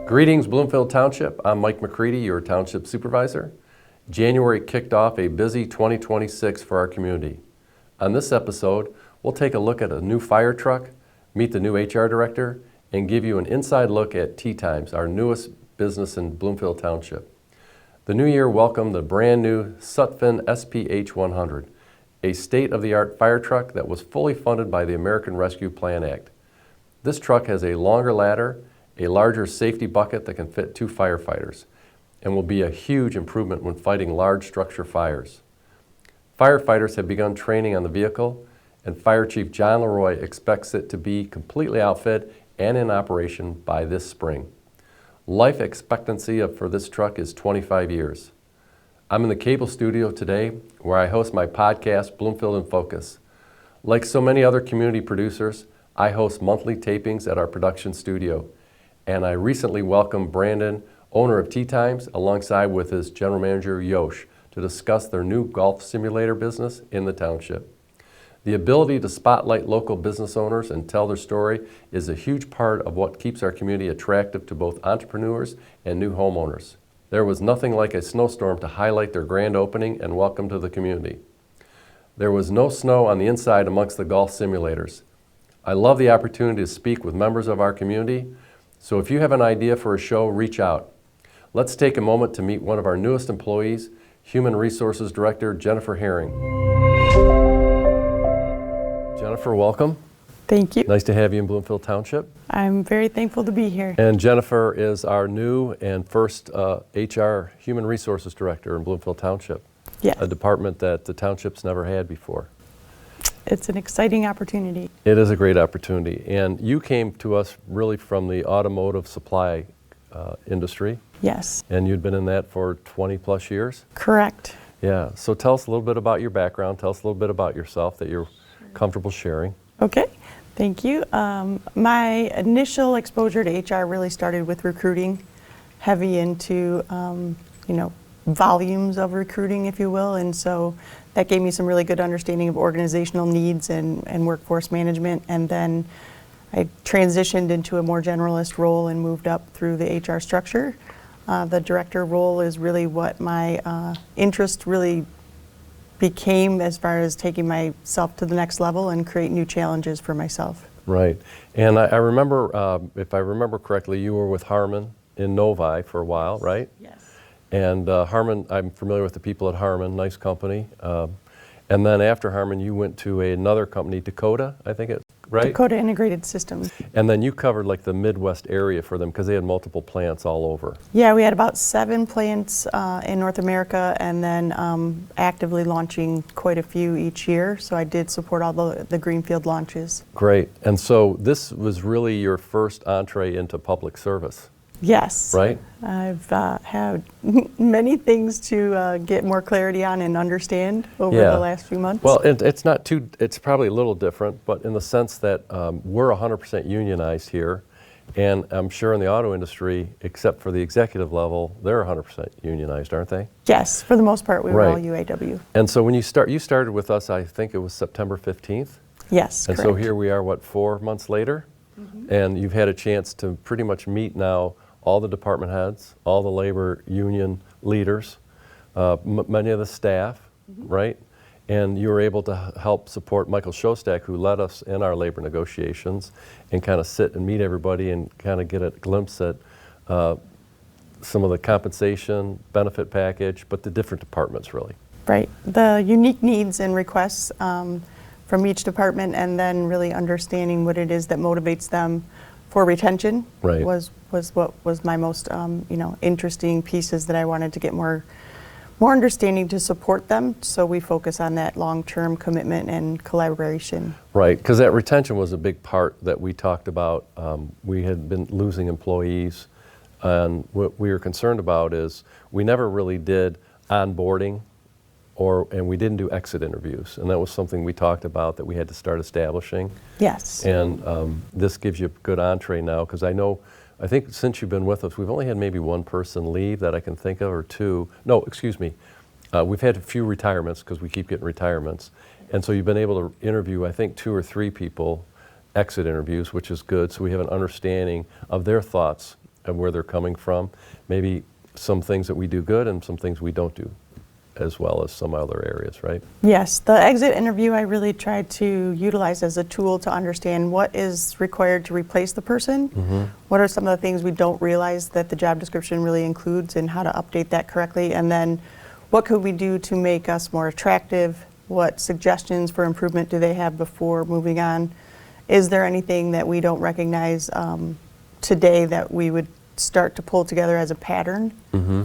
Greetings, Bloomfield Township. I'm Mike McCready, your Township Supervisor. January kicked off a busy 2026 for our community. On this episode, we'll take a look at a new fire truck, meet the new HR Director, and give you an inside look at Tea Times, our newest business in Bloomfield Township. The new year welcomed the brand new Sutphin SPH 100, a state-of-the-art fire truck that was fully funded by the American Rescue Plan Act. This truck has a longer ladder, a larger safety bucket that can fit 2 firefighters, and will be a huge improvement when fighting large structure fires. Firefighters have begun training on the vehicle, and Fire Chief John Leroy expects it to be completely outfitted and in operation by this spring. Life expectancy for this truck is 25 years. I'm in the cable studio today where I host my podcast, Bloomfield in Focus. Like so many other community producers, I host monthly tapings at our production studio. And I recently welcomed Brandon, owner of Tea Times, alongside with his general manager, Yosh, to discuss their new golf simulator business in the township. The ability to spotlight local business owners and tell their story is a huge part of what keeps our community attractive to both entrepreneurs and new homeowners. There was nothing like a snowstorm to highlight their grand opening and welcome to the community. There was no snow on the inside amongst the golf simulators. I love the opportunity to speak with members of our community. So if you have an idea for a show, reach out. Let's take a moment to meet one of our newest employees, Human Resources Director Jennifer Haring. Jennifer, welcome. Thank you. Nice to have you in Bloomfield Township. I'm very thankful to be here. And Jennifer is our new and first HR Human Resources Director in Bloomfield Township. Yes. A department that the township's never had before. It's an exciting opportunity. It is a great opportunity. And you came to us really from the automotive supply industry. Yes. And you'd been in that for 20 plus years? Correct. Yeah. So tell us a little bit about your background. Tell us a little bit about yourself that you're comfortable sharing. Okay. Thank you. My initial exposure to HR really started with recruiting, heavy into, volumes of recruiting, if you will. And so that gave me some really good understanding of organizational needs and workforce management. And then I transitioned into a more generalist role and moved up through the HR structure. The director role is really what my interest really became as far as taking myself to the next level and create new challenges for myself. Right. And I remember, if I remember correctly, you were with Harmon in Novi for a while, right? Yes. And Harmon, I'm familiar with the people at Harmon, nice company. And then after Harmon, you went to another company, Dakota, I think it, right? Dakota Integrated Systems. And then you covered like the Midwest area for them because they had multiple plants all over. Yeah, we had about 7 plants in North America and then actively launching quite a few each year. So I did support all the greenfield launches. Great. And so this was really your first entree into public service. Yes. Right? I've had many things to get more clarity on and understand over the last few months. Well, it's probably a little different, but in the sense that we're 100% unionized here, and I'm sure in the auto industry, except for the executive level, they're 100% unionized, aren't they? Yes, for the most part, we were all UAW. And so when you started with us, I think it was September 15th? Yes, and correct. So here we are, 4 months later? Mm-hmm. And you've had a chance to pretty much meet now all the department heads, all the labor union leaders, many of the staff, mm-hmm. right? And you were able to help support Michael Shostak, who led us in our labor negotiations, and kind of sit and meet everybody and kind of get a glimpse at some of the compensation, benefit package, but the different departments really. Right. The unique needs and requests from each department, and then really understanding what it is that motivates them for retention was what was my most interesting pieces that I wanted to get more understanding to support them, so we focus on that long-term commitment and collaboration. Right, because that retention was a big part that we talked about. We had been losing employees, and what we were concerned about is we never really did onboarding and we didn't do exit interviews, and that was something we talked about that we had to start establishing. Yes. And this gives you a good entree now, because I think since you've been with us, we've only had maybe 1 person leave that I can think of, or 2. No, excuse me. We've had a few retirements because we keep getting retirements. And so you've been able to interview, I think, 2 or 3 people, exit interviews, which is good, so we have an understanding of their thoughts and where they're coming from, maybe some things that we do good and some things we don't do as well as some other areas, right? Yes, the exit interview I really tried to utilize as a tool to understand what is required to replace the person, what are some of the things we don't realize that the job description really includes, and how to update that correctly, and then what could we do to make us more attractive, what suggestions for improvement do they have before moving on, is there anything that we don't recognize today that we would start to pull together as a pattern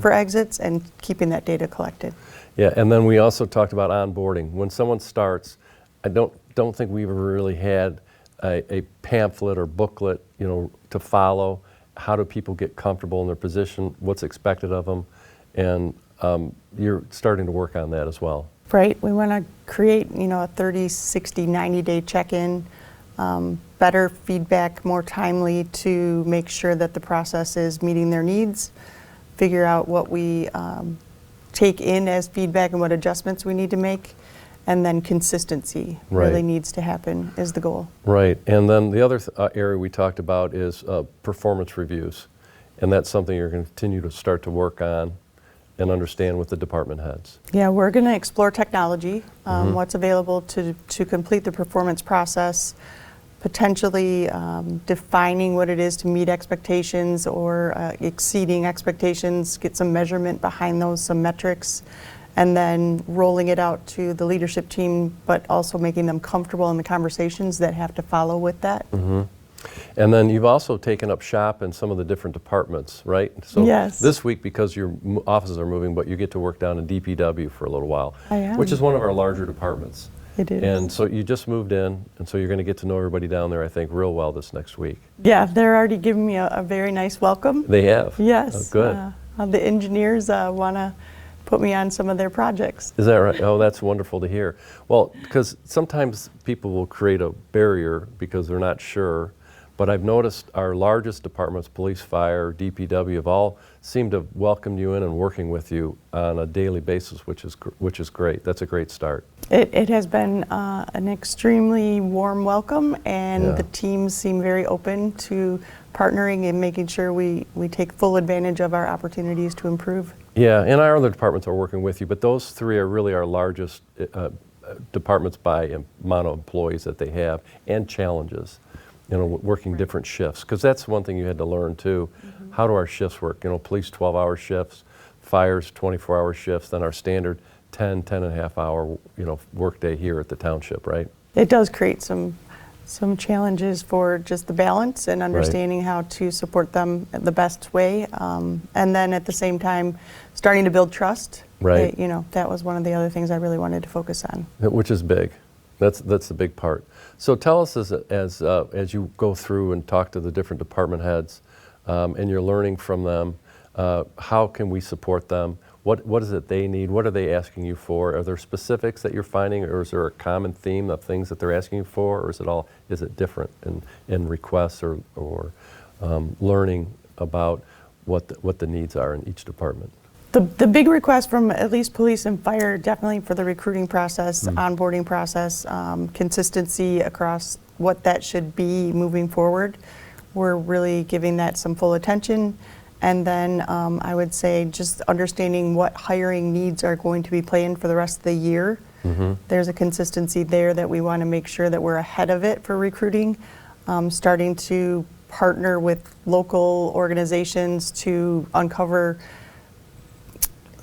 for exits, and keeping that data collected. Yeah, and then we also talked about onboarding. When someone starts, I don't think we've ever really had a pamphlet or booklet, to follow. How do people get comfortable in their position? What's expected of them? And you're starting to work on that as well. Right, we want to create, a 30, 60, 90-day check-in, better feedback, more timely, to make sure that the process is meeting their needs, figure out what we take in as feedback and what adjustments we need to make, and then consistency really needs to happen is the goal. Right, and then the other area we talked about is performance reviews, and that's something you're going to continue to start to work on and understand with the department heads. Yeah, we're going to explore technology, what's available to complete the performance process, potentially defining what it is to meet expectations or exceeding expectations, get some measurement behind those, some metrics, and then rolling it out to the leadership team, but also making them comfortable in the conversations that have to follow with that. And then you've also taken up shop in some of the different departments, right? So yes. This week, because your offices are moving, but you get to work down in DPW for a little while, I am. which is one of our larger departments. It is. And so you just moved in, and so you're going to get to know everybody down there, I think, real well this next week. Yeah, they're already giving me a very nice welcome. They have? Yes. Oh, good. The engineers want to put me on some of their projects. Is that right? Oh, that's wonderful to hear. Well, because sometimes people will create a barrier because they're not sure, but I've noticed our largest departments, police, fire, DPW, have all seemed to welcome you in and working with you on a daily basis, which is great. That's a great start. It has been an extremely warm welcome, and the teams seem very open to partnering and making sure we take full advantage of our opportunities to improve. Yeah, and our other departments are working with you, but those three are really our largest departments by amount of employees that they have and challenges. Working different shifts, because that's one thing you had to learn too. How do our shifts work? Police 12-hour shifts, fires 24-hour shifts, then our standard 10 and a half hour workday here at the township, right? It does create some challenges for just the balance and understanding how to support them the best way, and then at the same time starting to build trust. Right. That was one of the other things I really wanted to focus on. Which is big. That's the big part. So tell us as you go through and talk to the different department heads, and you're learning from them, how can we support them? What is it they need? What are they asking you for? Are there specifics that you're finding, or is there a common theme of things that they're asking you for, or is it different in requests or learning about what the needs are in each department? The big request from at least police and fire, definitely for the recruiting process, onboarding process, consistency across what that should be moving forward. We're really giving that some full attention. And then I would say just understanding what hiring needs are going to be planned for the rest of the year. There's a consistency there that we want to make sure that we're ahead of it for recruiting, starting to partner with local organizations to uncover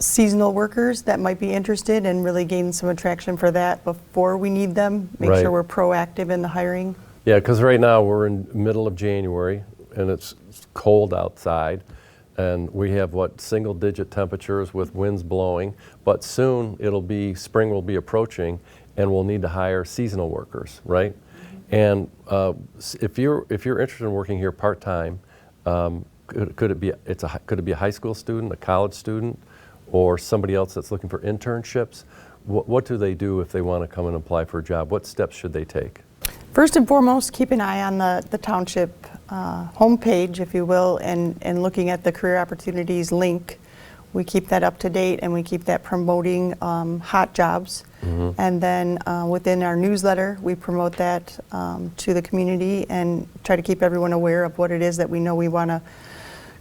seasonal workers that might be interested and really gain some attraction for that before we need them. Make sure we're proactive in the hiring. Yeah, because right now we're in middle of January and it's cold outside, and we have single-digit temperatures with winds blowing. But soon spring will be approaching, and we'll need to hire seasonal workers, right? And if you're interested in working here part-time, could it be a high school student, a college student, or somebody else that's looking for internships? What do they do if they want to come and apply for a job? What steps should they take? First and foremost, keep an eye on the township homepage, if you will, and looking at the career opportunities link. We keep that up to date, and we keep that promoting hot jobs. And then within our newsletter, we promote that to the community and try to keep everyone aware of what it is that we know we want to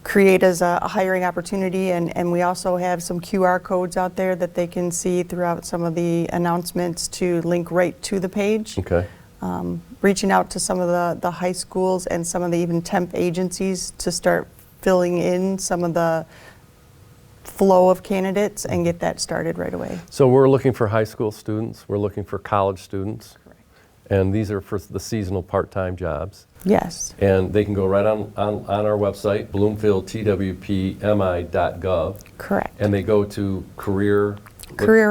create as a hiring opportunity, and we also have some QR codes out there that they can see throughout some of the announcements to link right to the page. Okay. Reaching out to some of the high schools and some of the even temp agencies to start filling in some of the flow of candidates and get that started right away. So we're looking for high school students, we're looking for college students. Correct. And these are for the seasonal part-time jobs. Yes. And they can go right on our website, bloomfieldtwpmi.gov. Correct. And they go to career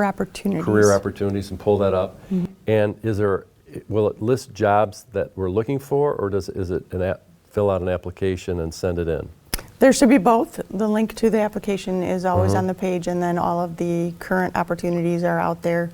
opportunities and pull that up. Mm-hmm. And will it list jobs that we're looking for, or is it fill out an application and send it in? There should be both. The link to the application is always on the page, and then all of the current opportunities are out there.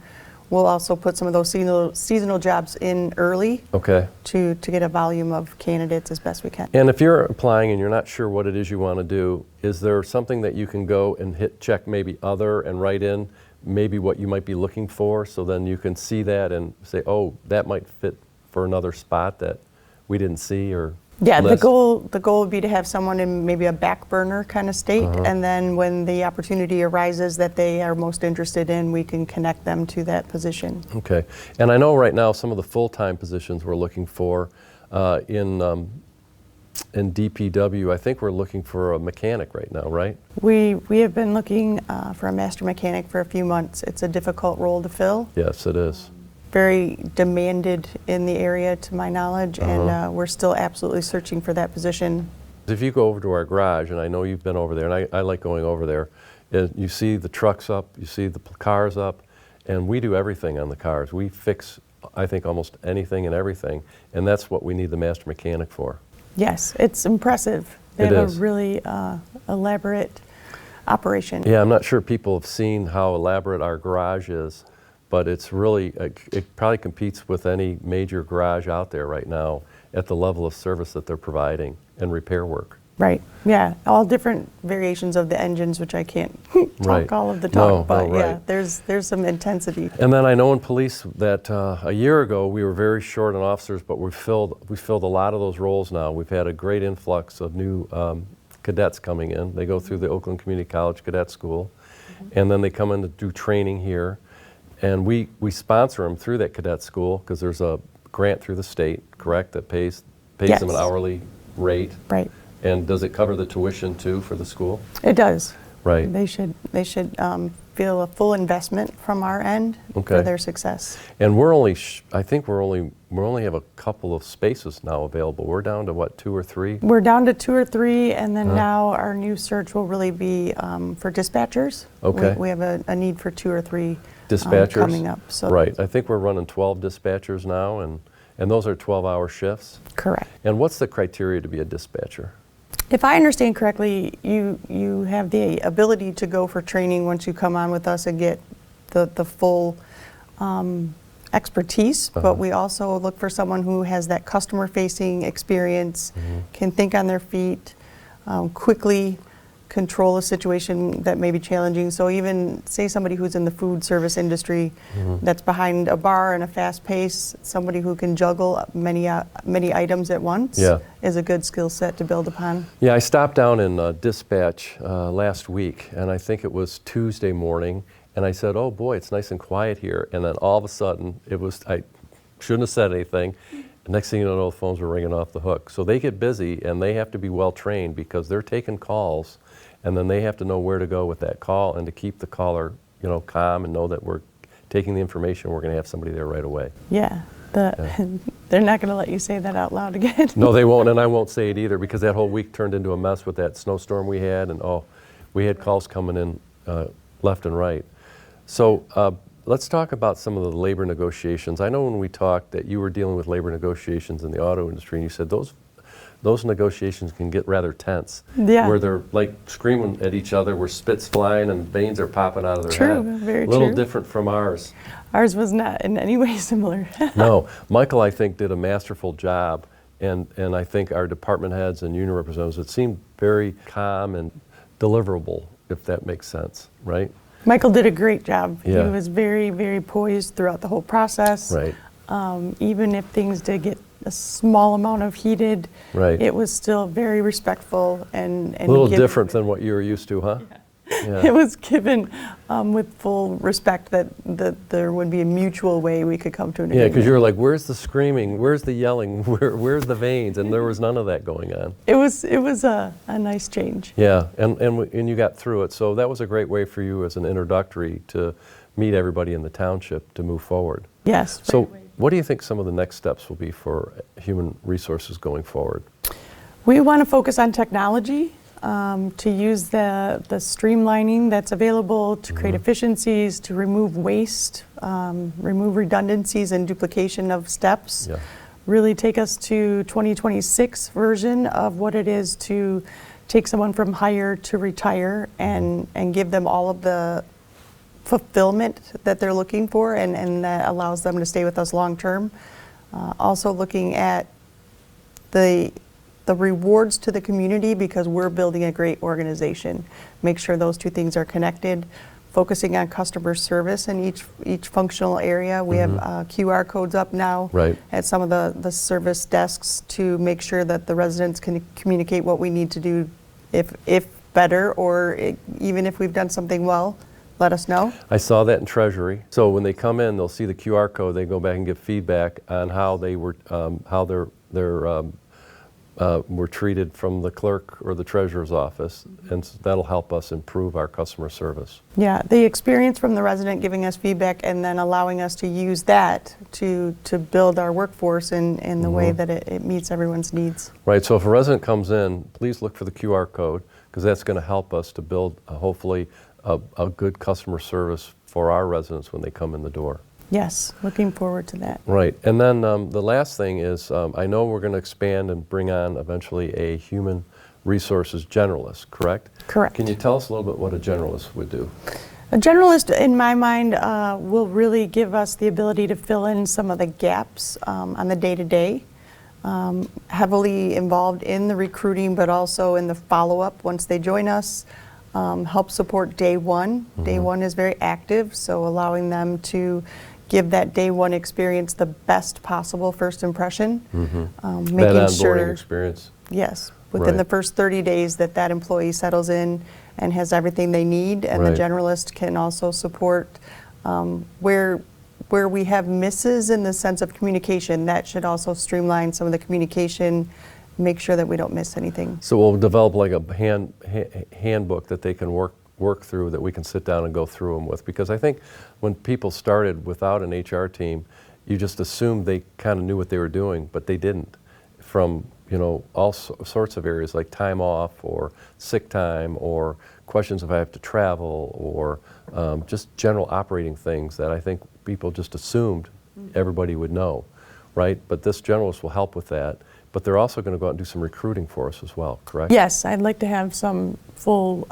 We'll also put some of those seasonal jobs in early. Okay. To get a volume of candidates as best we can. And if you're applying and you're not sure what it is you want to do, is there something that you can go and hit check maybe other and write in maybe what you might be looking for, so then you can see that and say, oh, that might fit for another spot that we didn't see or yeah, list? the goal would be to have someone in maybe a back burner kind of state, and then when the opportunity arises that they are most interested in, we can connect them to that position. Okay. And I know right now some of the full-time positions we're looking for in DPW, I think we're looking for a mechanic right now, right? We have been looking for a master mechanic for a few months. It's a difficult role to fill. Yes, it is. Very demanded in the area, to my knowledge, and we're still absolutely searching for that position. If you go over to our garage, and I know you've been over there, and I like going over there, you see the trucks up, you see the cars up, and we do everything on the cars. We fix, I think, almost anything and everything, and that's what we need the master mechanic for. Yes, it's impressive. They It have is. a really elaborate operation. Yeah, I'm not sure people have seen how elaborate our garage is, but it's really, it probably competes with any major garage out there right now at the level of service that they're providing and repair work. Right, yeah, all different variations of the engines, which I can't talk Right. all of the talk, but right. yeah, there's some intensity. And then I know in police that a year ago we were very short on officers, but we filled a lot of those roles now. We've had a great influx of new cadets coming in. They go through the Oakland Community College Cadet School, and then they come in to do training here. And we sponsor them through that cadet school because there's a grant through the state, correct, that pays Yes. them an hourly rate. Right, And does it cover the tuition too for the school? it does. Right. They should feel a full investment from our end Okay. for their success. And I think we only have a couple of spaces now available. We're down to what, 2 or 3? We're down to 2 or 3, and then now our new search will really be for dispatchers. Okay. We have a need for 2 or 3 Dispatchers? coming up. So Right. I think we're running 12 dispatchers now, and those are 12-hour shifts. correct. And what's the criteria to be a dispatcher? If I understand correctly, you have the ability to go for training once you come on with us and get the full expertise, but we also look for someone who has that customer-facing experience, can think on their feet, quickly control a situation that may be challenging. So even say somebody who's in the food service industry that's behind a bar and a fast pace, somebody who can juggle many items at once is a good skill set to build upon. Yeah, I stopped down in dispatch last week, and I think it was Tuesday morning, and I said, oh boy, it's nice and quiet here. And then all of a sudden, I shouldn't have said anything. The next thing you know, the phones were ringing off the hook. So they get busy, and they have to be well trained because they're taking calls, and then they have to know where to go with that call and to keep the caller, calm and know that we're taking the information. We're going to have somebody there right away. Yeah, they're not going to let you say that out loud again. No, they won't, and I won't say it either because that whole week turned into a mess with that snowstorm we had, and we had calls coming in left and right. So let's talk about some of the labor negotiations. I know when we talked that you were dealing with labor negotiations in the auto industry, and you said those negotiations can get rather tense. Yeah. Where they're like screaming at each other, where spit's flying and veins are popping out of their True, head. very A little true. different from ours. Ours was not in any way similar. No, Michael, I think, did a masterful job, and I think our department heads and union representatives, it seemed very calm and deliverable, if that makes sense, right? Michael did a great job. Yeah. He was very, very poised throughout the whole process. Right. Even if things did get a small amount of heated. Right. It was still very respectful and A little given- different than what you were used to, huh? Yeah. It was given with full respect that there would be a mutual way we could come to an Yeah, agreement. because you were like, where's the screaming? Where's the yelling? Where's the veins? And there was none of that going on. It was a nice change. Yeah, and you got through it. So that was a great way for you as an introductory to meet everybody in the township to move forward. Yes. So right away. what do you think some of the next steps will be for human resources going forward? We want to focus on technology to use the streamlining that's available to create efficiencies, to remove waste, remove redundancies and duplication of steps. Yeah. Really take us to 2026 version of what it is to take someone from hire to retire and give them all of the fulfillment that they're looking for and that allows them to stay with us long term. Also looking at the rewards to the community because we're building a great organization. Make sure those two things are connected. Focusing on customer service in each functional area. We have QR codes up now Right. at some of the service desks to make sure that the residents can communicate what we need to do if better or even if we've done something well, let us know. I saw that in Treasury. So when they come in, they'll see the QR code. They go back and give feedback on how they were, how were treated from the clerk or the treasurer's office, and that'll help us improve our customer service. Yeah, the experience from the resident giving us feedback and then allowing us to use that to build our workforce in the way that it meets everyone's needs. Right, so if a resident comes in, please look for the QR code because that's going to help us to build, hopefully, a good customer service for our residents when they come in the door. Yes, looking forward to that. Right, and then the last thing is, I know we're going to expand and bring on eventually a human resources generalist, correct? Correct. Can you tell us a little bit what a generalist would do? A generalist, in my mind, will really give us the ability to fill in some of the gaps on the day-to-day. Heavily involved in the recruiting, but also in the follow-up once they join us. Help support day one. Day one is very active, so allowing them to give that day one experience the best possible first impression. That Making onboarding sure, experience. yes, within Right. the first 30 days that employee settles in and has everything they need, and Right. the generalist can also support where we have misses in the sense of communication. That should also streamline some of the communication, make sure that we don't miss anything. So we'll develop like a handbook that they can work through, that we can sit down and go through them with. Because I think when people started without an HR team, you just assumed they kind of knew what they were doing, but they didn't. From all sorts of areas like time off or sick time or questions if I have to travel or just general operating things that I think people just assumed everybody would know, right? But this generalist will help with that. But they're also going to go out and do some recruiting for us as well, correct? Yes, I'd like to have some full,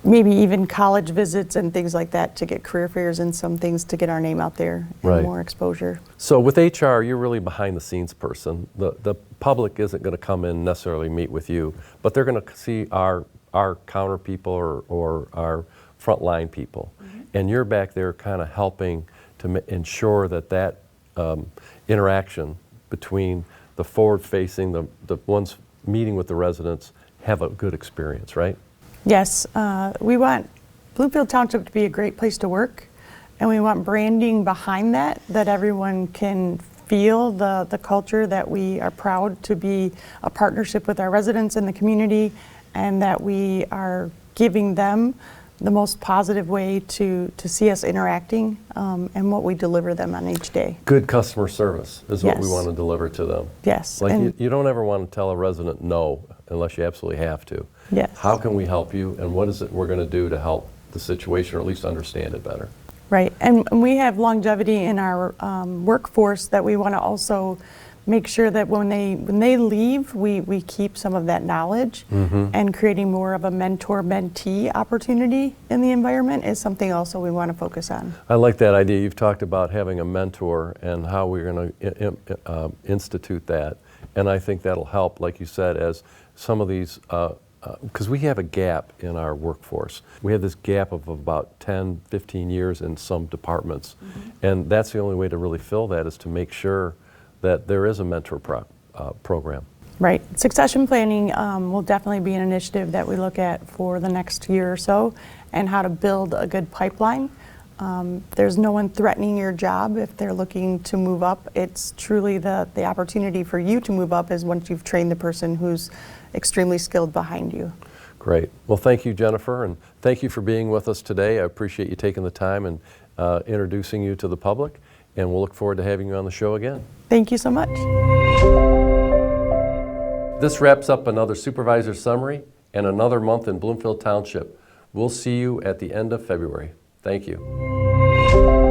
maybe even college visits and things like that to get career fairs and some things to get our name out there and Right. more exposure. So with HR, you're really behind the scenes person. The public isn't going to come in and necessarily meet with you, but they're going to see our counter people or our frontline people. And you're back there kind of helping to ensure that interaction between the forward-facing, the ones meeting with the residents, have a good experience, right? Yes, we want Bloomfield Township to be a great place to work, and we want branding behind that everyone can feel the culture, that we are proud to be a partnership with our residents in the community, and that we are giving them the most positive way to see us interacting and what we deliver them on each day. Good customer service is what we Yes. want to deliver to them. Yes. Like and you don't ever want to tell a resident no unless you absolutely have to. Yes. How can we help you, and what is it we're going to do to help the situation, or at least understand it better? Right, and we have longevity in our workforce that we want to also make sure that when they leave, we keep some of that knowledge, and creating more of a mentor-mentee opportunity in the environment is something also we want to focus on. I like that idea. You've talked about having a mentor and how we're going to institute that, and I think that'll help, like you said, as some of these, because we have a gap in our workforce. We have this gap of about 10, 15 years in some departments, and that's the only way to really fill that is to make sure that there is a mentor program. Right. Succession planning will definitely be an initiative that we look at for the next year or so, and how to build a good pipeline. There's no one threatening your job if they're looking to move up. It's truly the opportunity for you to move up is once you've trained the person who's extremely skilled behind you. Great. Well, thank you, Jennifer, and thank you for being with us today. I appreciate you taking the time and introducing you to the public, and we'll look forward to having you on the show again. Thank you so much. This wraps up another Supervisor Summary and another month in Bloomfield Township. We'll see you at the end of February. Thank you.